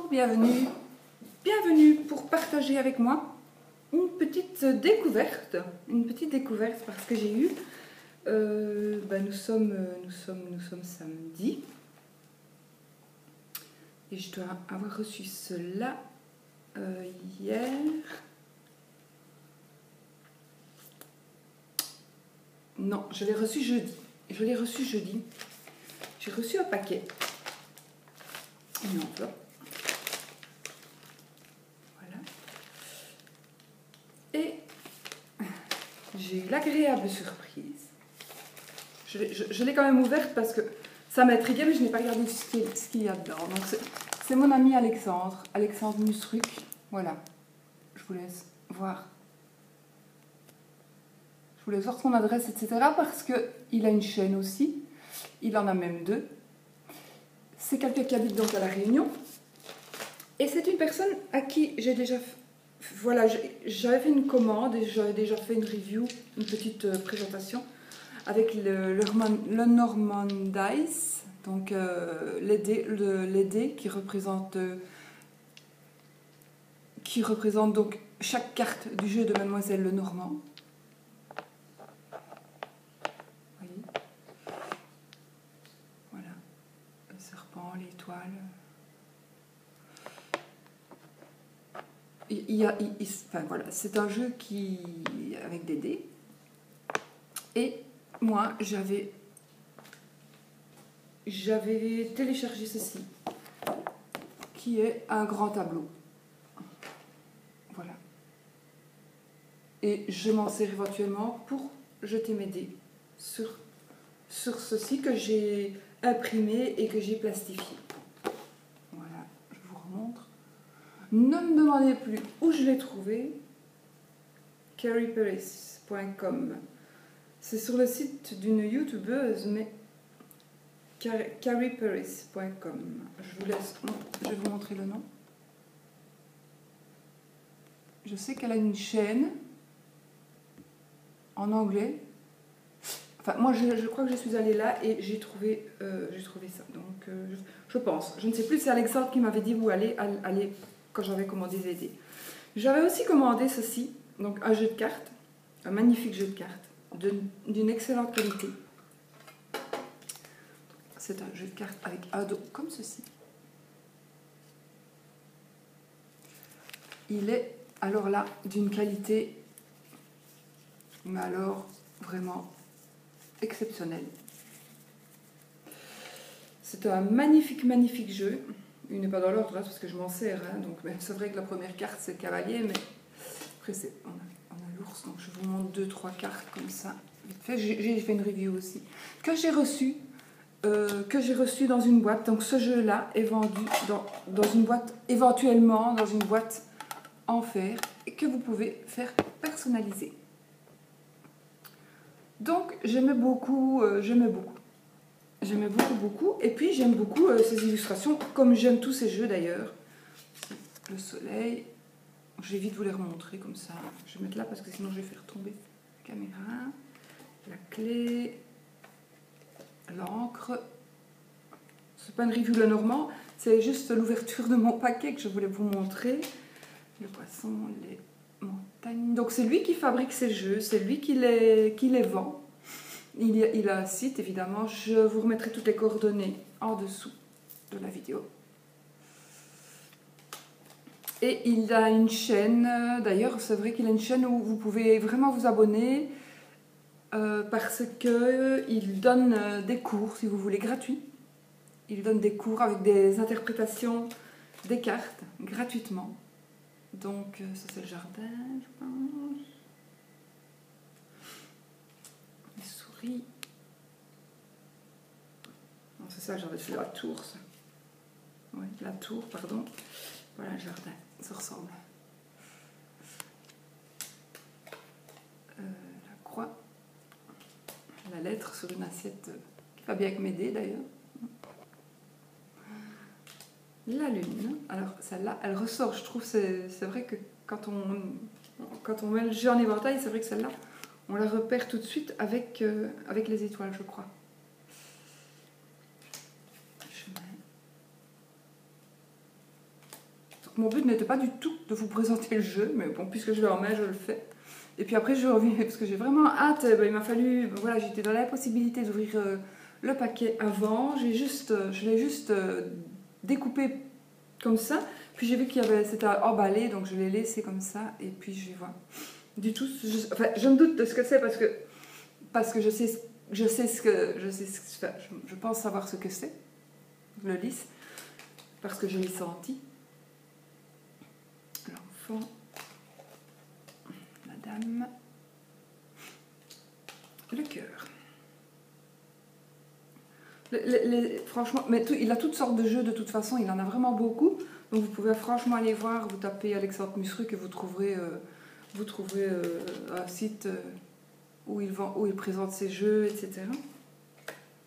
Bonjour, bienvenue. Bienvenue pour partager avec moi une petite découverte. Une petite découverte parce que j'ai eu... nous sommes samedi. Et je dois avoir reçu cela hier. Non, je l'ai reçu jeudi. J'ai reçu un paquet. Une enveloppe. Voilà. Et j'ai eu l'agréable surprise. Je l'ai quand même ouverte parce que ça m'a intriguée, mais je n'ai pas regardé ce qu'il y a dedans. Donc c'est mon ami Alexandre Musruc. Voilà. Je vous laisse voir. Je vous laisse voir son adresse, etc. Parce qu'il a une chaîne aussi. Il en a même deux. C'est quelqu'un qui habite donc à La Réunion. Et c'est une personne à qui j'ai déjà... Voilà, j'avais fait une commande et j'avais déjà fait une review, une petite présentation avec le Normandice, donc les dés qui représente donc chaque carte du jeu de Mademoiselle Lenormand. Voyez. Voilà, le serpent, l'étoile. Voilà, c'est un jeu avec des dés. Et moi, j'avais téléchargé ceci, qui est un grand tableau. Voilà. Et je m'en sers éventuellement pour jeter mes dés sur ceci que j'ai imprimé et que j'ai plastifié. Voilà, je vous remontre. Ne me demandez plus où je l'ai trouvé. carrieparis.com. C'est sur le site d'une youtubeuse, mais carrieparis.com. Je vais vous montrer le nom. Je sais qu'elle a une chaîne en anglais. Enfin, moi, je crois que je suis allée là et j'ai trouvé ça. Donc, je pense. Je ne sais plus, c'est Alexandre qui m'avait dit où aller quand j'avais commandé les dés. J'avais aussi commandé ceci, donc un jeu de cartes, un magnifique jeu de cartes, d'une excellente qualité. C'est un jeu de cartes avec un dos comme ceci. Il est alors là d'une qualité, mais alors vraiment exceptionnelle. C'est un magnifique jeu. Il n'est pas dans l'ordre parce que je m'en sers, hein, donc c'est vrai que la première carte c'est le cavalier, mais après on a l'ours, donc je vous montre 2-3 cartes comme ça. Vite fait, j'ai fait une review aussi que j'ai reçue dans une boîte. Donc ce jeu-là est vendu dans une boîte, éventuellement dans une boîte en fer, et que vous pouvez faire personnaliser. Donc j'aimais beaucoup. Et puis j'aime beaucoup ces illustrations, comme j'aime tous ces jeux d'ailleurs. Le soleil, je vais vite vous les remontrer comme ça. Je vais mettre là parce que sinon je vais faire tomber la caméra. La clé, l'encre. C'est pas une review Lenormand, c'est juste l'ouverture de mon paquet que je voulais vous montrer. Le poisson, les montagnes. Donc c'est lui qui fabrique ces jeux, c'est lui qui les vend. Il a un site, évidemment. Je vous remettrai toutes les coordonnées en dessous de la vidéo. Et il a une chaîne, d'ailleurs, c'est vrai qu'il a une chaîne où vous pouvez vraiment vous abonner parce qu'il donne des cours, si vous voulez, gratuits. Il donne des cours avec des interprétations des cartes, gratuitement. Donc, ça c'est le jardin, je pense. Non, c'est ça, j'avais fait la tour, ça. Oui, la tour, pardon. Voilà le jardin, ça ressemble. La croix, la lettre sur une assiette qui va bien avec mes dés d'ailleurs. La lune, alors celle-là, elle ressort, je trouve, c'est vrai que quand on met le jeu en éventail, c'est vrai que celle-là, on la repère tout de suite avec les étoiles, je crois. mon but n'était pas du tout de vous présenter le jeu, mais bon, puisque je l'ai en main, je le fais. Et puis après, je reviens, parce que j'ai vraiment hâte. Il m'a fallu, voilà, j'étais dans l'impossibilité d'ouvrir le paquet avant. Je l'ai juste découpé comme ça. Puis j'ai vu qu'il y avait, c'était emballé, donc je l'ai laissé comme ça. Et puis je vais voir. Du tout, enfin, je me doute de ce que c'est parce que je pense savoir ce que c'est, le lys, parce que je l'ai senti. L'enfant, madame, le cœur. Franchement, mais il a toutes sortes de jeux de toute façon, il en a vraiment beaucoup. Donc vous pouvez franchement aller voir, vous tapez Alexandre Musruc et vous trouverez un site où il présente ses jeux, etc.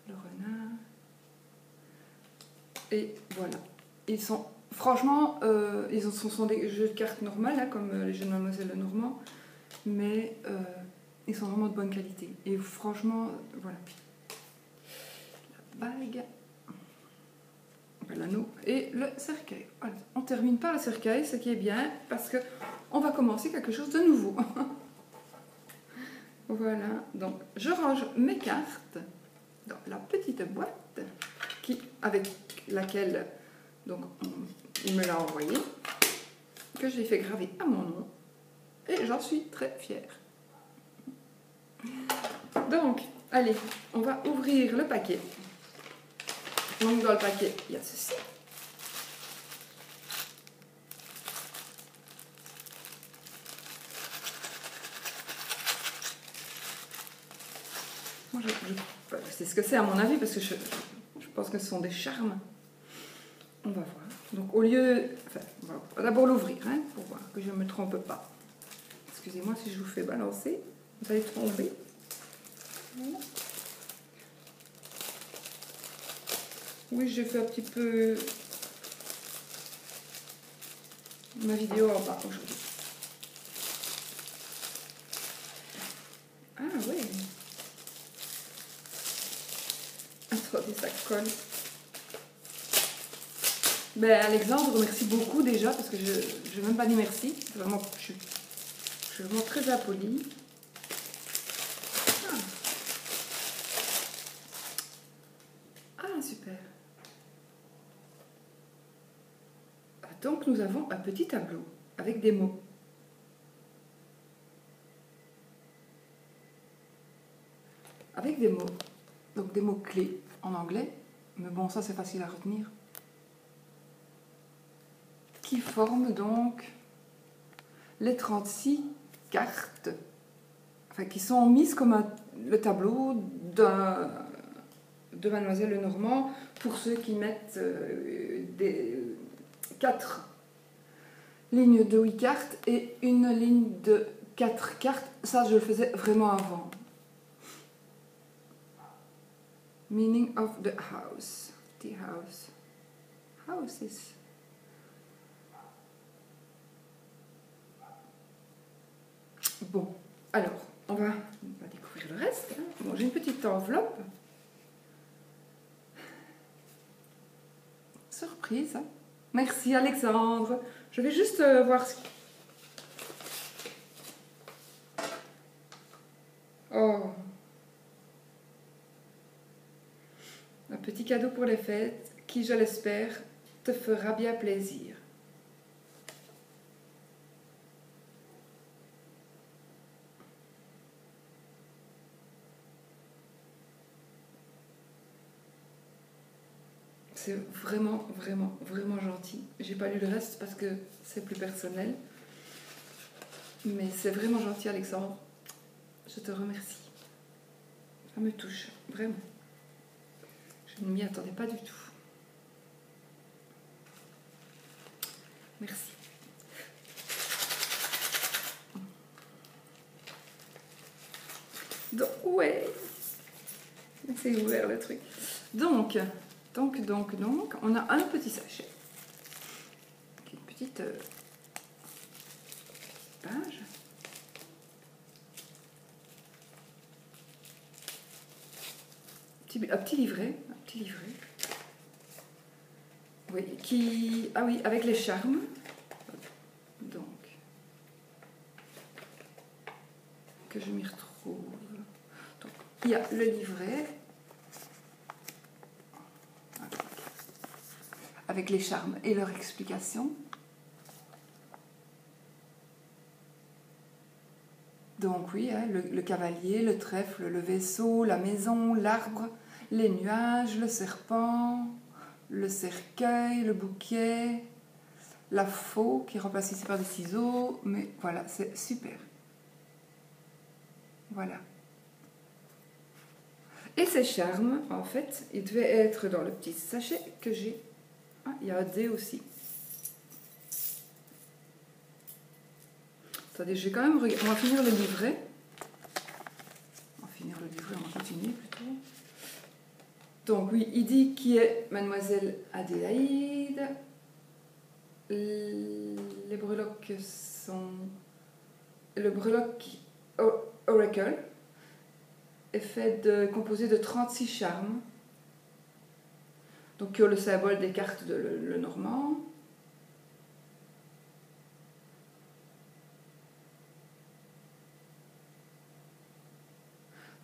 Le renard. Et voilà. Ils sont, franchement, ce sont des jeux de cartes normales, hein, comme les jeux de Mademoiselle Lenormand, mais ils sont vraiment de bonne qualité. Et franchement, voilà. La bague, l'anneau et le cercueil. Voilà. On termine par le cercueil, ce qui est bien, parce que on va commencer quelque chose de nouveau. Voilà, donc je range mes cartes dans la petite boîte avec laquelle donc, il me l'a envoyé, que j'ai fait graver à mon nom, et j'en suis très fière. Donc, allez, on va ouvrir le paquet. Donc dans le paquet, il y a ceci. Moi, je sais ce que c'est à mon avis, parce que je pense que ce sont des charmes. On va voir. Donc au lieu... Enfin, on va d'abord l'ouvrir, hein, pour voir que je ne me trompe pas. Excusez-moi si je vous fais balancer. Vous allez tomber. Voilà. Oui, j'ai fait un petit peu ma vidéo en bas aujourd'hui. Ah oui. Attendez, ça colle. Ben, Alexandre, merci beaucoup déjà, parce que je n'ai même pas dit merci. Vraiment, je suis vraiment très impolie. Ah, super. Donc, nous avons un petit tableau avec des mots. Avec des mots. Donc, des mots clés en anglais. Mais bon, ça, c'est facile à retenir. Qui forment donc les 36 cartes, enfin, qui sont mises comme le tableau de Mademoiselle Lenormand, pour ceux qui mettent des 4 lignes de 8 cartes et une ligne de 4 cartes. Ça, je le faisais vraiment avant. Meaning of the house. The house. Houses. Bon, alors, on va découvrir le reste. Hein. Bon, j'ai une petite enveloppe. Surprise. Hein. Merci Alexandre. Je vais juste voir ce... Oh. Un petit cadeau pour les fêtes qui, je l'espère, te fera bien plaisir. C'est vraiment, vraiment, vraiment gentil. J'ai pas lu le reste parce que c'est plus personnel. Mais c'est vraiment gentil, Alexandre. Je te remercie. Ça me touche, vraiment. Je ne m'y attendais pas du tout. Merci. Donc, ouais. C'est ouvert le truc. Donc, on a un petit sachet. Une petite page. Un petit livret. Oui, ah oui, avec les charmes. que je m'y retrouve. Donc, il y a le livret avec les charmes et leur explication. Donc oui, hein, le cavalier, le trèfle, le vaisseau, la maison, l'arbre, les nuages, le serpent, le cercueil, le bouquet, la faux qui est remplacée ici par des ciseaux. Mais voilà, c'est super. Voilà. Et ces charmes, en fait, ils devaient être dans le petit sachet que j'ai. Ah, il y a un dé aussi. Attendez, je vais quand même... On va finir le livret. On va finir le livret, on va continuer plutôt. Donc oui, il dit qui est Mademoiselle Adélaïde. Les breloques sont... Le breloque Oracle est composé de 36 charmes. Donc le symbole des cartes de le Normand.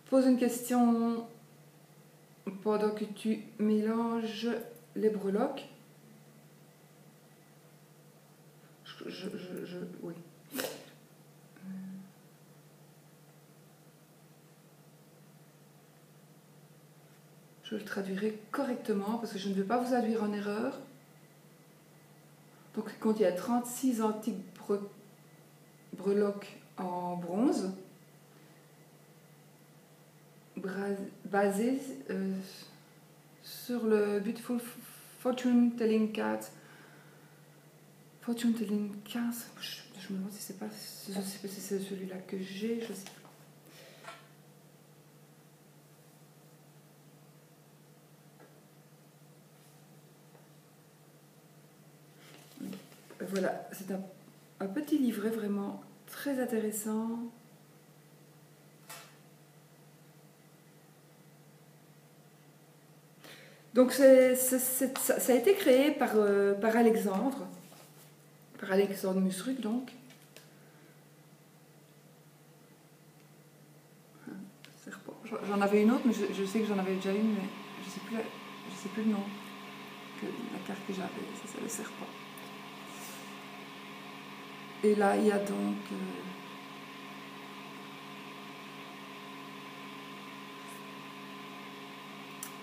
Pose une question pendant que tu mélanges les breloques. Oui. Je le traduirai correctement parce que je ne veux pas vous induire en erreur. Donc, quand il y a 36 antiques breloques en bronze, basés sur le Beautiful Fortune Telling Card. Fortune Telling Card, je me demande si c'est pas, je sais pas si c'est celui-là que j'ai, je sais plus. Voilà, c'est un petit livret vraiment très intéressant. Donc ça a été créé par Alexandre Musruc donc. J'en avais une autre, mais je sais que j'en avais déjà une, mais je sais plus le nom. La carte que j'avais, c'est le serpent. Et là, il y a donc...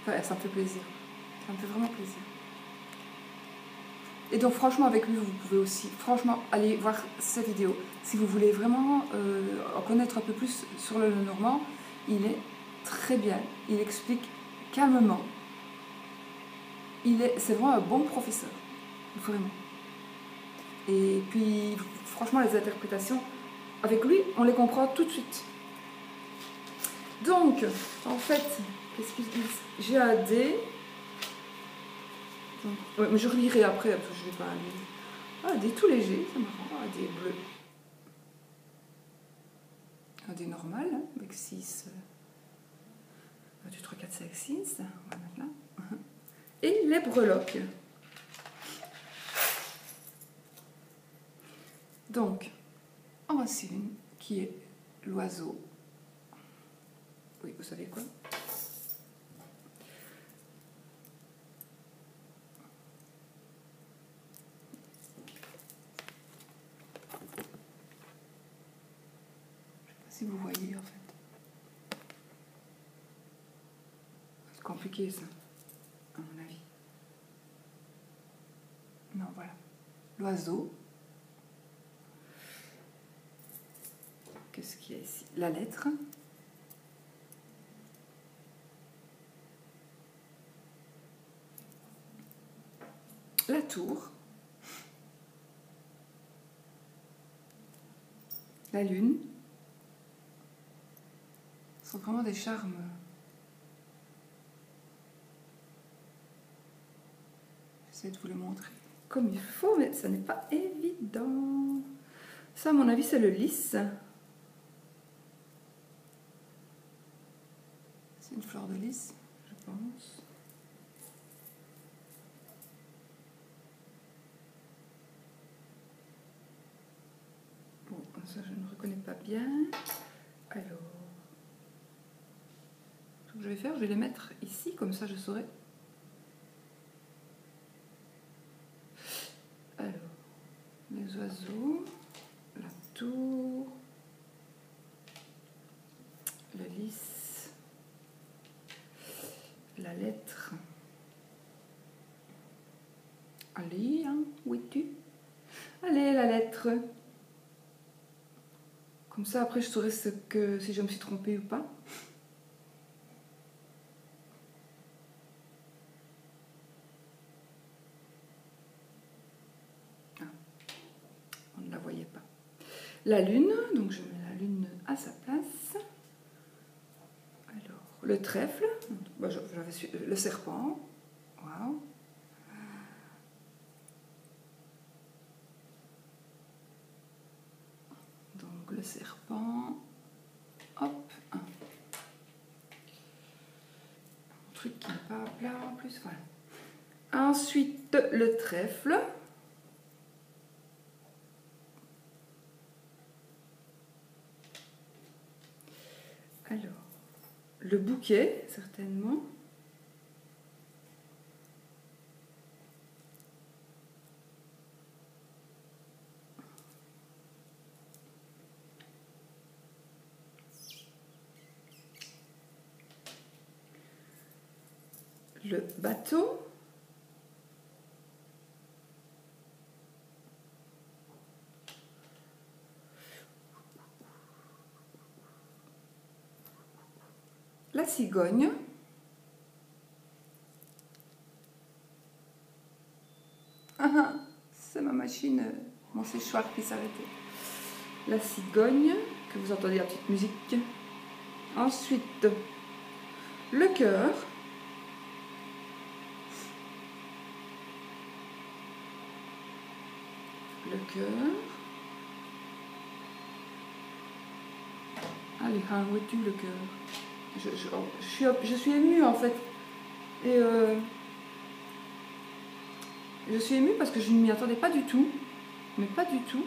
Enfin, ça me fait plaisir. Ça me fait vraiment plaisir. Et donc, franchement, avec lui, vous pouvez aussi, franchement, aller voir cette vidéo. Si vous voulez vraiment en connaître un peu plus sur le Normand, il est très bien. Il explique calmement. C'est vraiment un bon professeur. Vraiment. Et puis, franchement, les interprétations, avec lui, on les comprend tout de suite. Donc, en fait, qu'est-ce qu'il dit ? J'ai un dé. Ouais, mais je relirai après, parce que je ne vais pas aller. Ah, un dé tout léger, c'est marrant. Un dé bleu. Un dé normal, hein, avec 6. 1, 2, 3, 4, 5, 6. On va mettre là. Et les breloques. Donc, en voici une qui est l'oiseau. Oui, vous savez quoi ? Si vous voyez en fait. C'est compliqué ça, à mon avis. Non, voilà. L'oiseau. Qu'est-ce qu'il y a ici ? La lettre. La tour. La lune. Ce sont vraiment des charmes. J'essaie de vous le montrer comme il faut, mais ça n'est pas évident. Ça, à mon avis, c'est le lys. C'est une fleur de lys, je pense. Bon, ça, je ne reconnais pas bien. Alors, ce que je vais faire, je vais les mettre ici, comme ça je saurai. Alors, les oiseaux, la tour, le lys, la lettre. Allez, hein, où es-tu? Allez, la lettre. Comme ça, après, je saurai si je me suis trompée ou pas. Ah, on ne la voyait pas. La lune, donc je mets la lune à sa place. Alors, le trèfle, bah, le serpent. Waouh. Donc le serpent. Hop. Un truc qui n'est pas plat en plus. Voilà. Ensuite, le trèfle. Alors, le bouquet, certainement. Le bateau. La cigogne. Ah, c'est ma machine, mon séchoir qui s'arrêtait. La cigogne, que vous entendez la petite musique. Ensuite, le cœur. Le cœur. Allez, où es-tu le cœur? Je suis émue en fait. Et je suis émue parce que je ne m'y attendais pas du tout. Mais pas du tout.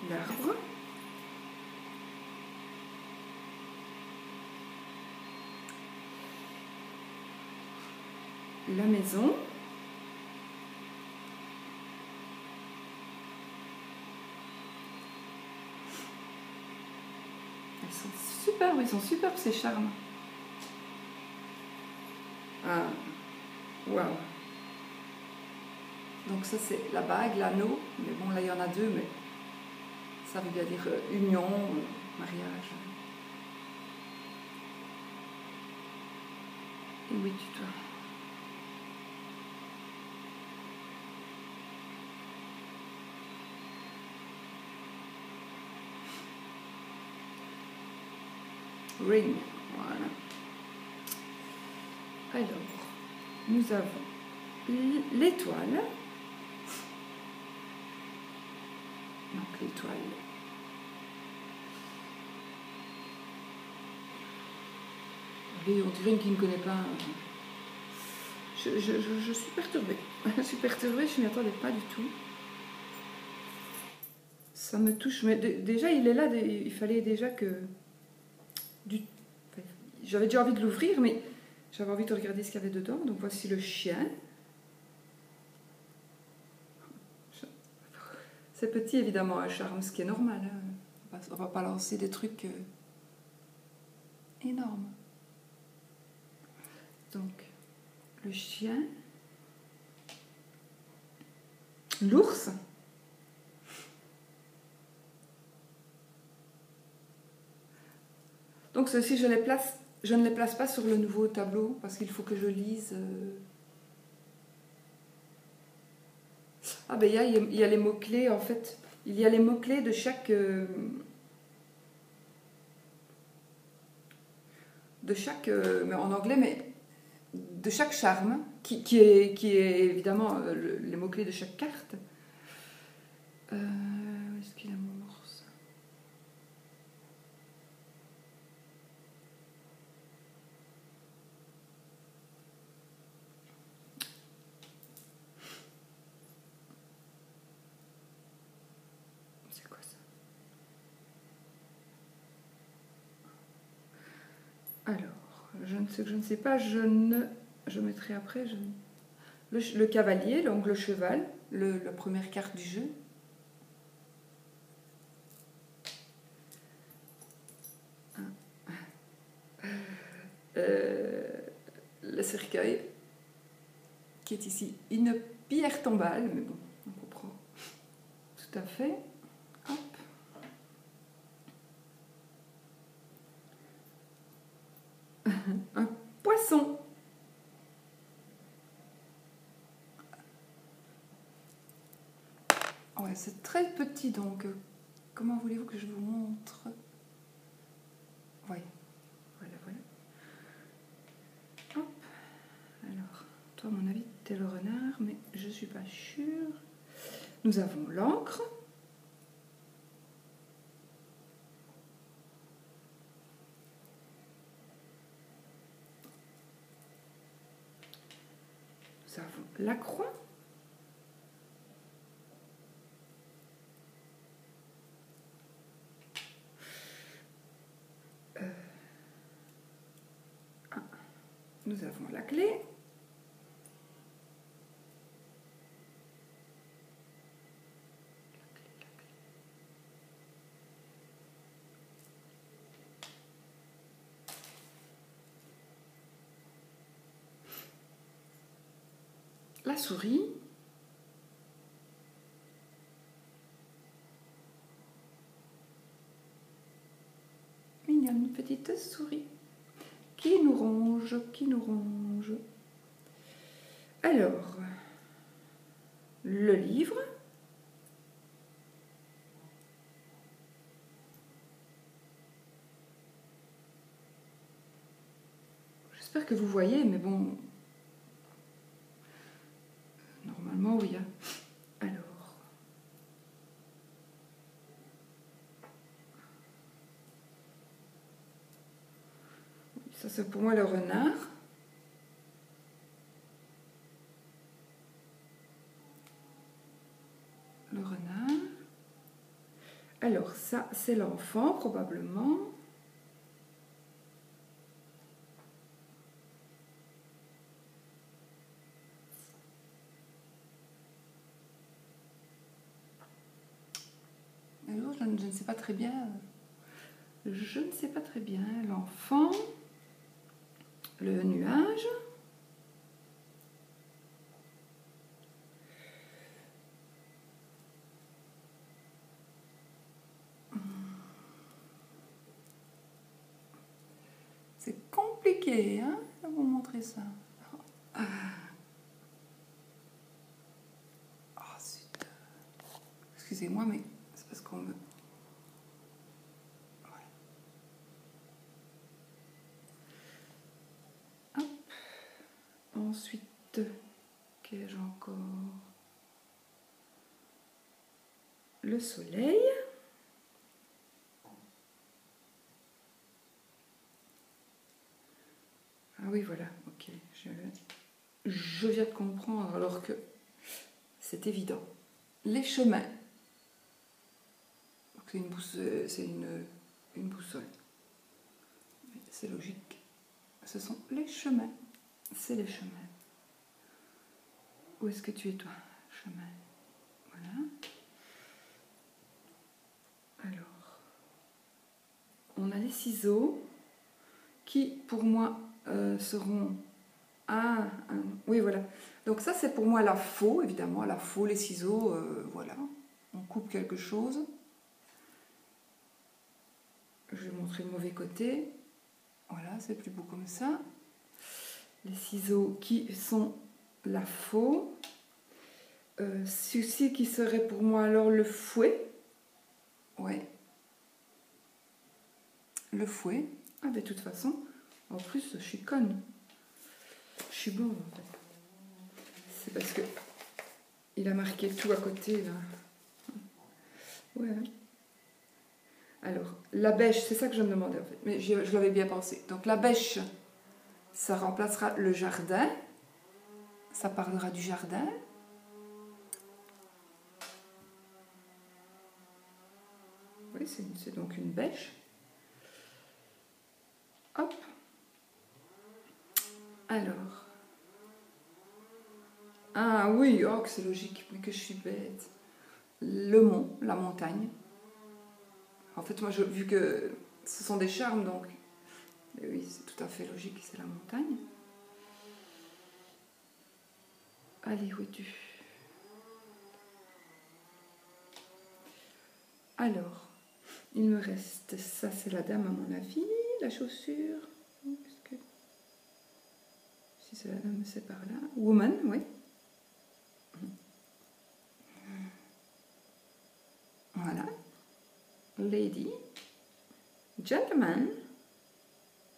L'arbre. La maison. Elles sont superbes, ils sont superbes ces charmes. Ah, waouh. Donc ça c'est la bague, l'anneau, mais bon là il y en a deux, mais ça veut bien dire union, mariage. Et oui, tu dois. Ring, voilà. Alors, nous avons l'étoile. Donc l'étoile. Et on dirait qui ne connaît pas. Je suis perturbée. Je suis perturbée, je ne m'y attendais pas du tout. Ça me touche. Mais déjà, il est là, il fallait déjà que... J'avais déjà envie de l'ouvrir, mais j'avais envie de regarder ce qu'il y avait dedans. Donc voici le chien. C'est petit, évidemment, un charme, ce qui est normal. Hein. On ne va pas lancer des trucs énormes. Donc, le chien. L'ours. Donc ceci, je ne les place pas sur le nouveau tableau parce qu'il faut que je lise. Ah ben il y a les mots-clés en fait. Il y a les mots-clés de chaque... mais en anglais, mais de chaque charme, qui est évidemment les mots-clés de chaque carte. Où est-ce qu'il a mon ours? je ne sais que je ne sais pas, je mettrai après le cavalier, donc le cheval, la première carte du jeu. Le cercueil, qui est ici une pierre tombale, mais bon, on comprend tout à fait. Hop. Un poisson. Ouais, c'est très petit, donc comment voulez-vous que je vous montre? Oui, voilà, voilà. Hop. Alors, toi, à mon avis, t'es le renard, mais je suis pas sûre. Nous avons l'encre. Nous avons la croix. Nous avons la clé. La souris. Mignonne petite souris qui nous ronge, qui nous ronge. Alors, le livre. J'espère que vous voyez, mais bon, normalement oui. Alors, ça c'est pour moi le renard. Le renard. Alors ça c'est l'enfant probablement. Alors je ne sais pas très bien. Je ne sais pas très bien. L'enfant. Le nuage. C'est compliqué, hein, de vous montrer ça. Ah, zut. Excusez-moi, mais c'est parce qu'on me... Ouais. Hop. Ensuite, qu'ai-je encore? Le soleil. Ah oui, voilà, ok. Je viens de comprendre alors que c'est évident. Les chemins. C'est une boussole. C'est logique. Ce sont les chemins. C'est les chemins. Où est-ce que tu es, toi? Chemin. Voilà. Alors, on a les ciseaux qui, pour moi, seront... Ah, oui, voilà. Donc ça, c'est pour moi la faux, évidemment. La faux, les ciseaux, voilà. On coupe quelque chose. Je vais montrer le mauvais côté. Voilà, c'est plus beau comme ça. Les ciseaux qui sont la faux. Ceci qui serait pour moi alors le fouet. Ouais. Le fouet. Ah, ben de toute façon, en plus, je suis conne. Je suis bonne, en fait. C'est parce que il a marqué tout à côté, là. Ouais. Alors, la bêche, c'est ça que je me demandais, en fait. Mais je l'avais bien pensé. Donc, la bêche, ça remplacera le jardin. Ça parlera du jardin. Oui, c'est donc une bêche. Hop. Alors. Ah oui, oh que c'est logique, mais que je suis bête. Le mont, la montagne. En fait, moi, vu que ce sont des charmes, donc... Mais oui, c'est tout à fait logique, c'est la montagne. Allez, où es-tu? Alors, il me reste... Ça, c'est la dame, à mon avis. La chaussure. Que... Si c'est la dame, c'est par là. Woman, oui. Voilà. Lady. Gentleman.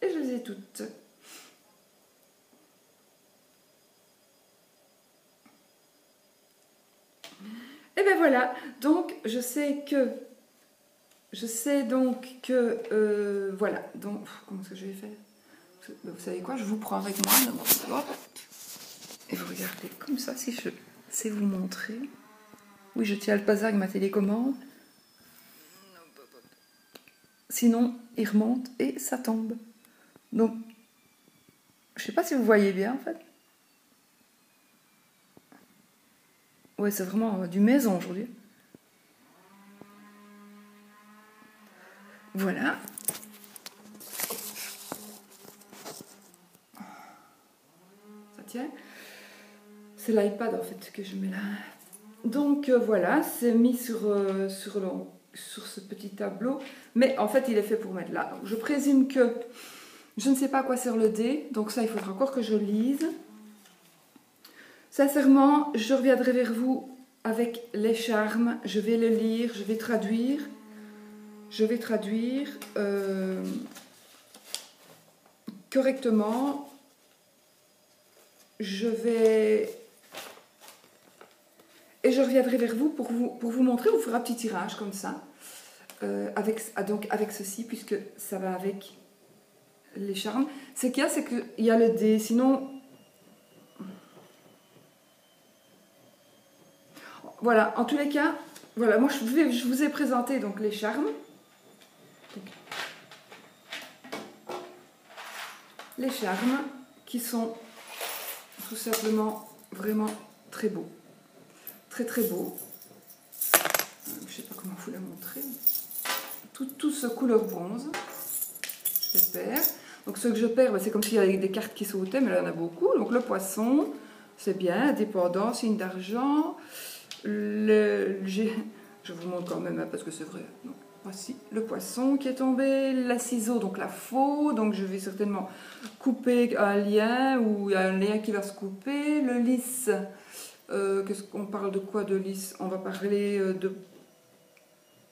Et je les ai toutes. Et ben voilà. Donc, je sais donc que... voilà. Donc, comment est-ce que je vais faire? Vous savez quoi? Je vous prends avec moi. Et vous regardez comme ça, si je sais vous montrer. Oui, je tiens le puzzle avec ma télécommande. Sinon, il remonte et ça tombe. Donc, je sais pas si vous voyez bien, en fait. Ouais, c'est vraiment du maison aujourd'hui. Voilà. Ça tient. C'est l'iPad, en fait, que je mets là. Donc, voilà, c'est mis sur ce petit tableau. Mais, en fait, il est fait pour mettre là. Donc, je présume que... Je ne sais pas à quoi sert le dé. Donc, ça, il faudra encore que je lise. Sincèrement, je reviendrai vers vous avec les charmes. Je vais les lire, je vais traduire. Correctement. Et je reviendrai vers vous pour vous montrer, vous faire un petit tirage comme ça. Avec ceci, puisque ça va avec les charmes. Ce qu'il y a, c'est qu'il y a le dé. Sinon... Voilà, en tous les cas, voilà, moi je vous ai présenté donc les charmes. Les charmes qui sont tout simplement vraiment très beaux. Très très beaux. Je ne sais pas comment vous la montrer. Tout ce couleur bronze. Je les perds. Donc ceux que je perds, c'est comme s'il y avait des cartes qui sautaient, mais là il y en a beaucoup. Donc le poisson, c'est bien, indépendant, signe d'argent. Je vous montre quand même, hein, parce que c'est vrai. Donc, voici le poisson qui est tombé, la ciseau, donc la faux, donc je vais certainement couper un lien, ou il y a un lien qui va se couper. Le lys, qu'est-ce qu'on parle de quoi de lys? On va parler de...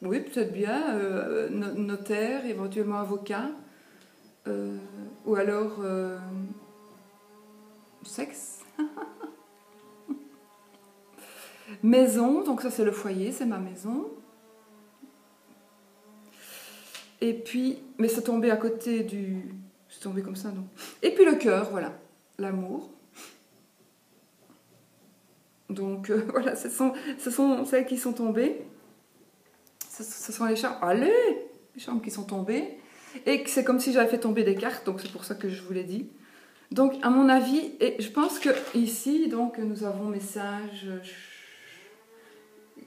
Oui, peut-être bien, notaire, éventuellement avocat, ou alors sexe. Maison, donc ça c'est le foyer, c'est ma maison. Et puis, mais c'est tombé à côté du... C'est tombé comme ça, non? Et puis le cœur, voilà, l'amour. Donc voilà, ce sont celles qui sont tombées. Ce sont les charmes. Allez, les charmes qui sont tombées. Et c'est comme si j'avais fait tomber des cartes, donc c'est pour ça que je vous l'ai dit. Donc à mon avis, et je pense que ici, donc nous avons message...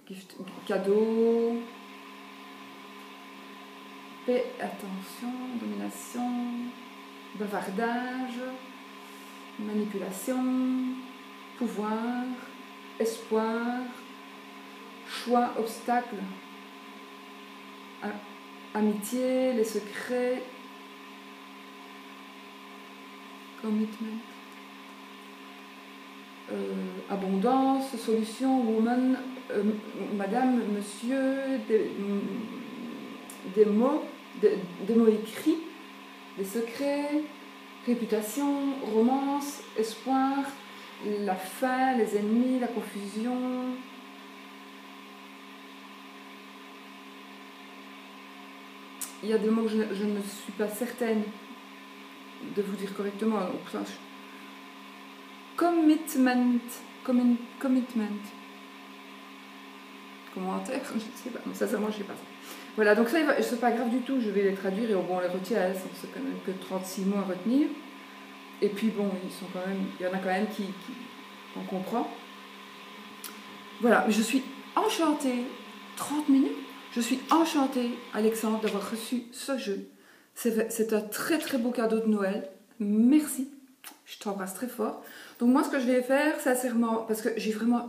Gift, cadeau, paix, attention, domination, bavardage, manipulation, pouvoir, espoir, choix, obstacle, amitié, les secrets, commitment, abondance, solution, woman, madame, monsieur, des mots écrits, des secrets, réputation, romance, espoir, la fin, les ennemis, la confusion. Il y a des mots que je ne suis pas certaine de vous dire correctement. Commitment. Commentaire, je ne sais pas. Ça, moi, je ne sais pas. Voilà, donc ça, c'est pas grave du tout. Je vais les traduire et bon, on les retient. Hein, c'est quand même que 36 mots à retenir. Et puis bon, il y en a quand même qui on comprend. Voilà, je suis enchantée. 30 minutes. Je suis enchantée, Alexandre, d'avoir reçu ce jeu. C'est un très très beau cadeau de Noël. Merci. Je t'embrasse très fort. Donc moi, ce que je vais faire, sincèrement, parce que j'ai vraiment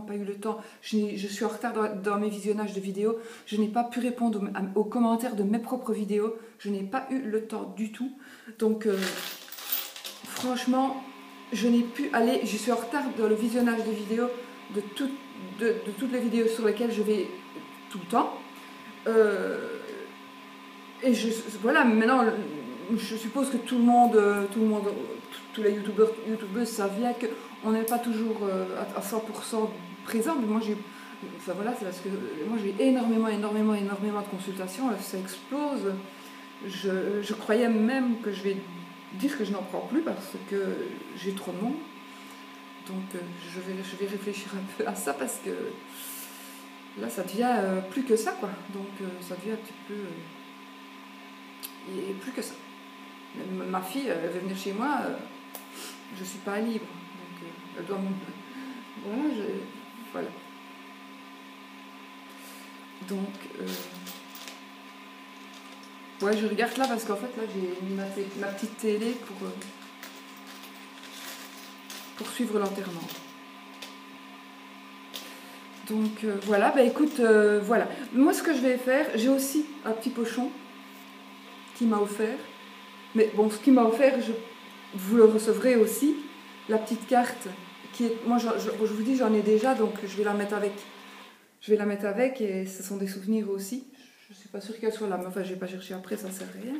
pas eu le temps. Je suis en retard dans mes visionnages de vidéos. Je n'ai pas pu répondre aux commentaires de mes propres vidéos. Je n'ai pas eu le temps du tout. Donc, franchement, je n'ai pu aller... Je suis en retard dans le visionnage de vidéos de toutes les vidéos sur lesquelles je vais tout le temps. Et voilà, maintenant, je suppose que tout le monde, tous les youtubeuses savent bien qu'on n'est pas toujours à 100% présent. Mais moi, enfin voilà, c'est parce que moi j'ai énormément de consultations, ça explose. Je croyais même que je vais dire que je n'en prends plus parce que j'ai trop de monde. Donc je vais réfléchir un peu à ça parce que là ça devient plus que ça quoi. Donc ça devient un petit peu... et plus que ça. Ma fille, elle veut venir chez moi, je suis pas libre. Donc elle doit voilà. Donc ouais, je regarde là parce qu'en fait là j'ai mis ma petite télé pour suivre l'enterrement. Donc voilà, bah écoute, voilà. Moi ce que je vais faire, j'ai aussi un petit pochon qui m'a offert. Mais bon, ce qu'il m'a offert, vous le recevrez aussi. La petite carte qui est... Moi je vous dis, j'en ai déjà, donc je vais la mettre avec. Je vais la mettre avec et ce sont des souvenirs aussi. Je suis pas sûre qu'elle soit là, mais enfin je vais pas chercher après, ça sert à rien.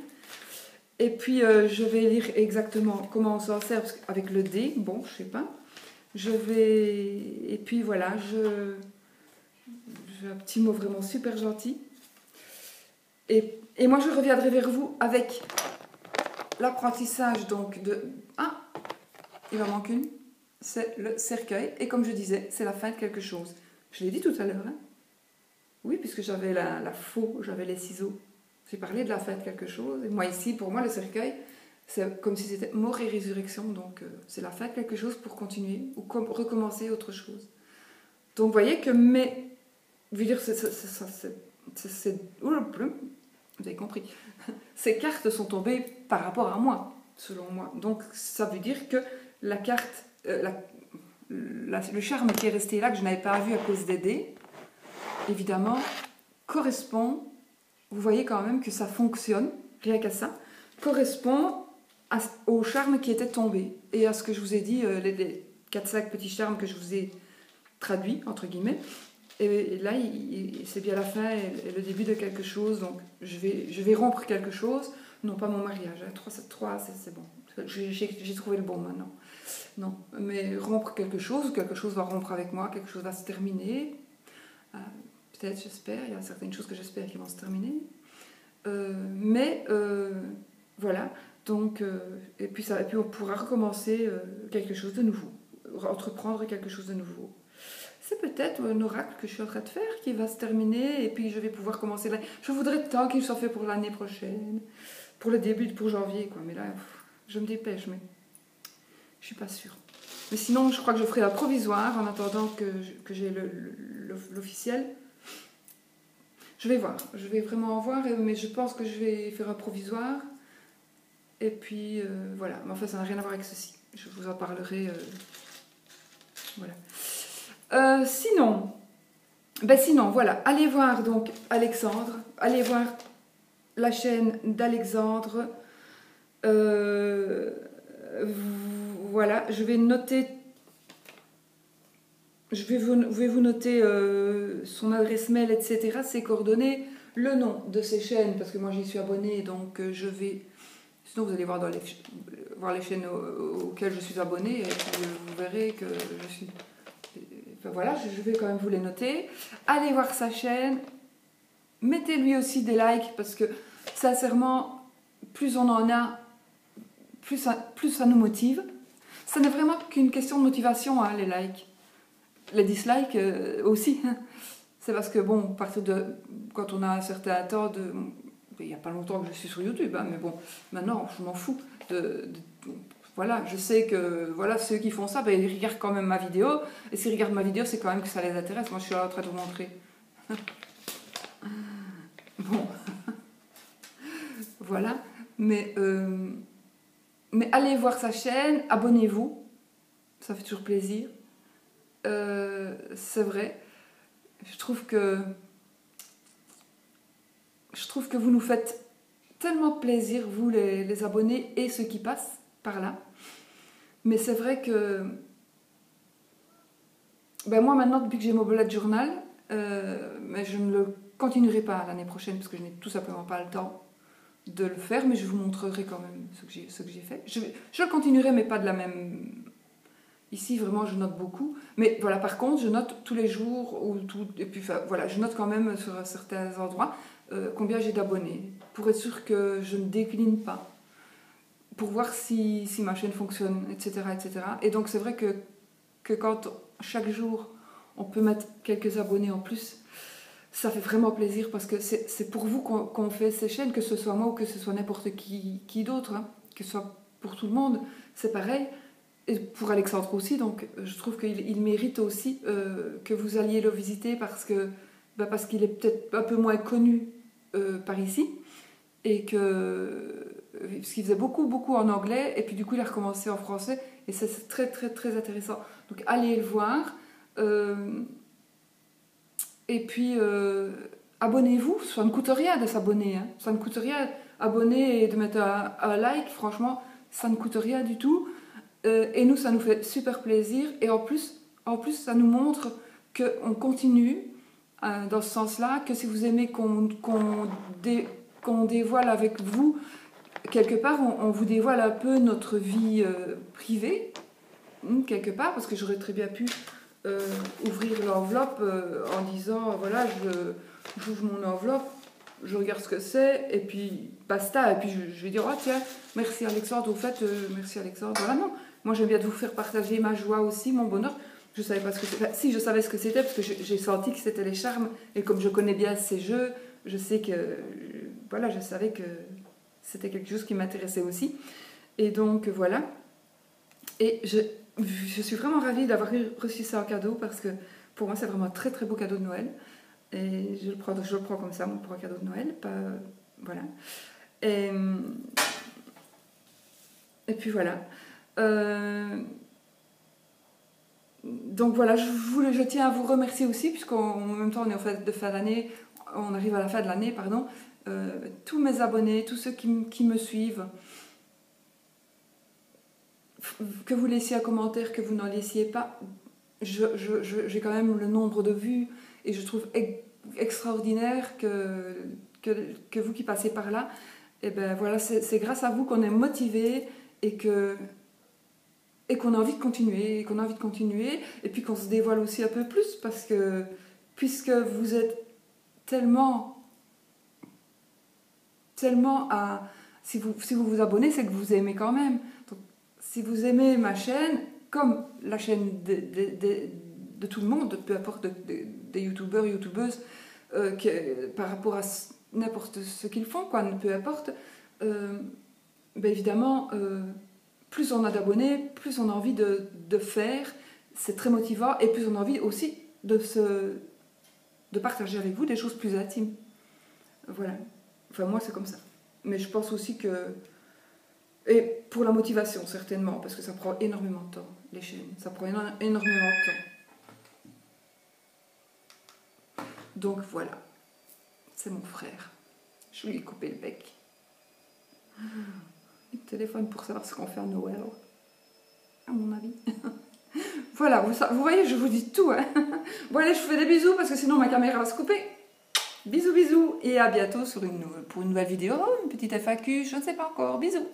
Et puis je vais lire exactement comment on s'en sert, parce qu'avec le dé, bon, je sais pas. Et puis voilà, j'ai un petit mot vraiment super gentil. Et moi je reviendrai vers vous avec l'apprentissage donc de... Ah, il en manque une. C'est le cercueil. Et comme je disais, c'est la fin de quelque chose. Je l'ai dit tout à l'heure, hein. Oui, puisque j'avais la faux, j'avais les ciseaux. J'ai parlé de la fin de quelque chose. Et moi ici, pour moi, le cercueil, c'est comme si c'était mort et résurrection. Donc c'est la fin de quelque chose pour continuer ou recommencer autre chose. Donc vous voyez que je veux dire, vous avez compris. Ces cartes sont tombées par rapport à moi, selon moi. Donc ça veut dire que la carte, le charme qui est resté là, que je n'avais pas vu à cause des dés, évidemment, correspond, vous voyez quand même que ça fonctionne, rien qu'à ça, correspond au charme qui était tombé. Et à ce que je vous ai dit, les 4-5 petits charmes que je vous ai traduits, entre guillemets. Et là, c'est bien la fin et le début de quelque chose. Donc, je vais rompre quelque chose. Non, pas mon mariage. 3-7-3, c'est bon. J'ai trouvé le bon maintenant. Non, mais rompre quelque chose va rompre avec moi, quelque chose va se terminer. Peut-être, j'espère. Il y a certaines choses que j'espère qui vont se terminer. Voilà. Donc, et puis on pourra recommencer quelque chose de nouveau. Entreprendre quelque chose de nouveau. C'est peut-être un oracle que je suis en train de faire qui va se terminer et puis je vais pouvoir commencer l'année. Je voudrais tant qu'il soit fait pour l'année prochaine, pour le début, pour janvier, quoi. Mais là, je me dépêche, mais je suis pas sûre. Mais sinon, je crois que je ferai la provisoire en attendant que j'ai l'officiel. Je vais voir, je vais vraiment voir, mais je pense que je vais faire un provisoire. Et puis, voilà. Mais enfin, ça n'a rien à voir avec ceci. Je vous en parlerai. Voilà. Sinon, voilà, allez voir donc Alexandre, allez voir la chaîne d'Alexandre. Voilà, je vais vous noter son adresse mail, etc., ses coordonnées, le nom de ses chaînes, parce que moi j'y suis abonnée, donc je vais... Sinon vous allez voir voir les chaînes auxquelles je suis abonnée, et puis vous verrez que je suis... Enfin, voilà, je vais quand même vous les noter. Allez voir sa chaîne. Mettez-lui aussi des likes parce que, sincèrement, plus on en a, plus ça nous motive. Ça n'est vraiment qu'une question de motivation, hein, les likes. Les dislikes aussi. C'est parce que, bon, quand on a un certain temps il n'y a pas longtemps que je suis sur YouTube, hein, mais bon, maintenant, je m'en fous. voilà, je sais que voilà, ceux qui font ça, ben, ils regardent quand même ma vidéo. Et s'ils regardent ma vidéo, c'est quand même que ça les intéresse. Moi, je suis là en train de vous montrer. Bon, voilà. Mais allez voir sa chaîne, abonnez-vous. Ça fait toujours plaisir. C'est vrai. Je trouve que vous nous faites tellement plaisir, vous les abonnés et ceux qui passent par là. Mais c'est vrai que ben moi maintenant, depuis que j'ai mon bullet journal, mais je ne le continuerai pas l'année prochaine parce que je n'ai tout simplement pas le temps de le faire, mais je vous montrerai quand même ce que j'ai fait. Je le continuerai, mais pas de la même... Ici, vraiment, je note beaucoup. Mais voilà, par contre, je note tous les jours, et puis voilà, je note quand même sur certains endroits combien j'ai d'abonnés, pour être sûr que je ne décline pas, pour voir si ma chaîne fonctionne, etc. etc. Et donc, c'est vrai que quand chaque jour, on peut mettre quelques abonnés en plus, ça fait vraiment plaisir, parce que c'est pour vous qu'on fait ces chaînes, que ce soit moi ou que ce soit n'importe qui d'autre, hein, que ce soit pour tout le monde, c'est pareil. Et pour Alexandre aussi, donc je trouve qu'il mérite aussi que vous alliez le visiter parce qu'il est peut-être un peu moins connu par ici, et parce qu'il faisait beaucoup en anglais, et puis du coup il a recommencé en français, et c'est très très très intéressant. Donc allez le voir, et puis abonnez-vous, ça ne coûte rien de s'abonner, hein. Ça ne coûte rien, abonner et de mettre un like, franchement, ça ne coûte rien du tout. Et nous, ça nous fait super plaisir. Et en plus ça nous montre qu'on continue dans ce sens-là, que si vous aimez qu'on dévoile avec vous, quelque part, on vous dévoile un peu notre vie privée, quelque part, parce que j'aurais très bien pu ouvrir l'enveloppe en disant, voilà, j'ouvre mon enveloppe, je regarde ce que c'est, et puis basta. Et puis je vais dire, oh tiens, merci Alexandre, au fait, merci Alexandre. Voilà, non. Moi, j'aime bien de vous faire partager ma joie aussi, mon bonheur. Je savais pas ce que c'était. Enfin, si, je savais ce que c'était, parce que j'ai senti que c'était les charmes. Et comme je connais bien ces jeux, je sais que... Voilà, je savais que c'était quelque chose qui m'intéressait aussi. Et donc, voilà. Et je suis vraiment ravie d'avoir reçu ça en cadeau, parce que pour moi, c'est vraiment un très très beau cadeau de Noël. Et je le prends comme ça, pour un cadeau de Noël. Pas, voilà. Et puis voilà. Donc voilà, je tiens à vous remercier aussi, puisqu'en même temps on est en fait de fin d'année, on arrive à la fin de l'année, pardon. Tous mes abonnés, tous ceux qui me suivent, que vous laissiez un commentaire, que vous n'en laissiez pas, j'ai quand même le nombre de vues, et je trouve extraordinaire que vous qui passez par là, et ben voilà, c'est grâce à vous qu'on est motivé, et qu'on a envie de continuer, et puis qu'on se dévoile aussi un peu plus, parce que puisque vous êtes tellement si vous vous abonnez, c'est que vous aimez quand même. Donc, si vous aimez ma chaîne, comme la chaîne de tout le monde, peu importe des youtubeurs, youtubeuses, par rapport à n'importe ce qu'ils font, quoi, peu importe, ben évidemment, plus on a d'abonnés, plus on a envie de faire, c'est très motivant, et plus on a envie aussi de partager avec vous des choses plus intimes. Voilà. Enfin, moi, c'est comme ça. Mais je pense aussi que... Et pour la motivation, certainement, parce que ça prend énormément de temps, les chaînes. Ça prend énormément de temps. Donc, voilà. C'est mon frère. Je lui ai coupé le bec. Il téléphone pour savoir ce qu'on fait à Noël, à mon avis. Voilà, vous voyez, je vous dis tout. Hein. Bon, allez, je vous fais des bisous, parce que sinon ma caméra va se couper. Bisous, bisous, et à bientôt pour une nouvelle vidéo, une petite FAQ, je ne sais pas encore. Bisous.